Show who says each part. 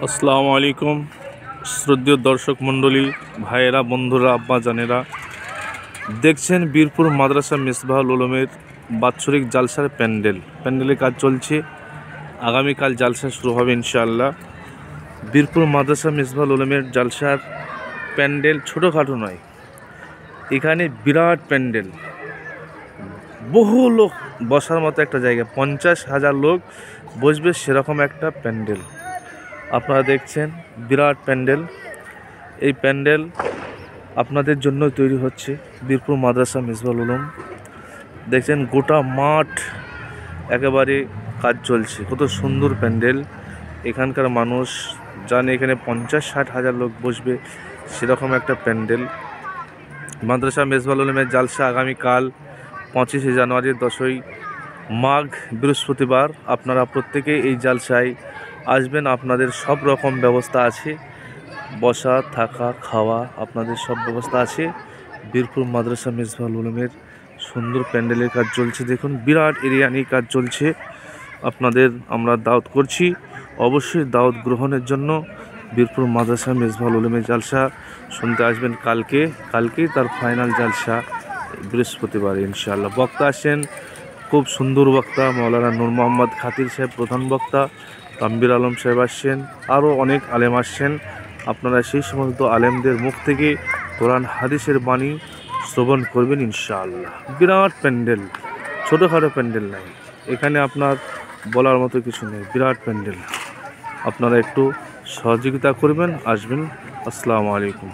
Speaker 1: আসসালামু আলাইকুম শ্রদ্ধেয় দর্শক মণ্ডলী, ভাইয়েরা, বন্ধুরা, আব্বা জানেরা, দেখছেন বীরপুর মাদ্রাসা মিসবাহুল উলুমের বাৎসরিক জালসার প্যান্ডেলের কাজ চলছে। আগামীকাল জালসা শুরু হবে ইনশাআল্লাহ। বীরপুর মাদ্রাসা মিসবাহুল উলুমের জালসার প্যান্ডেল ছোটোখাটো নয়, এখানে বিরাট প্যান্ডেল, বহু লোক বসার মতো একটা জায়গা, 50,000 লোক বসবে সেরকম একটা প্যান্ডেল। আপনারা দেখছেন বিরাট প্যান্ডেল। এই প্যান্ডেল আপনাদের জন্য তৈরি হচ্ছে বীরপুর মাদ্রাসা মিসবাহুল উলুম। দেখছেন গোটা মাঠ একেবারে কাজ চলছে, কত সুন্দর প্যান্ডেল। এখানকার মানুষ জানে এখানে 50-60 হাজার লোক বসবে সেরকম একটা প্যান্ডেল। মাদ্রাসা মিসবাহুল উলুমের জালসা আগামীকাল 25শে জানুয়ারি, 10ই মাঘ, বৃহস্পতিবার। আপনারা প্রত্যেকে এই জালসায় আসবেন। আপনাদের সব রকম ব্যবস্থা আছে, বসা, থাকা, খাওয়া, আপনাদের সব ব্যবস্থা আছে। বীরপুর মাদ্রাসা মিসবাহুল উলুমের সুন্দর প্যান্ডেলের কাজ চলছে। দেখুন বিরাট এরিয়া নিয়ে কাজ চলছে। আপনাদের আমরা দাওয়াত করছি, অবশ্যই দাওয়াত গ্রহণের জন্য বীরপুর মাদ্রাসা মিসবাহুল উলুমের জালসা শুনতে আসবেন। কালকেই তার ফাইনাল জালসা, বৃহস্পতিবার ইনশাআল্লাহ। বক্তা আসেন, খুব সুন্দর বক্তা, মৌলানা নূর মোহাম্মদ খাতির সাহেব প্রধান বক্তা, তানবীর আলম সাহেব আসছেন, আরও অনেক আলেম আসছেন। আপনারা সেই সমস্ত আলেমদের মুখ থেকে কোরআন হাদিসের বাণী শ্রবণ করবেন ইনশাআল্লাহ। বিরাট প্যান্ডেল, ছোটোখাটো প্যান্ডেল নাই, এখানে আপনার বলার মতো কিছু নেই, বিরাট প্যান্ডেল। আপনারা একটু সহযোগিতা করবেন, আসবেন। আসসালামু আলাইকুম।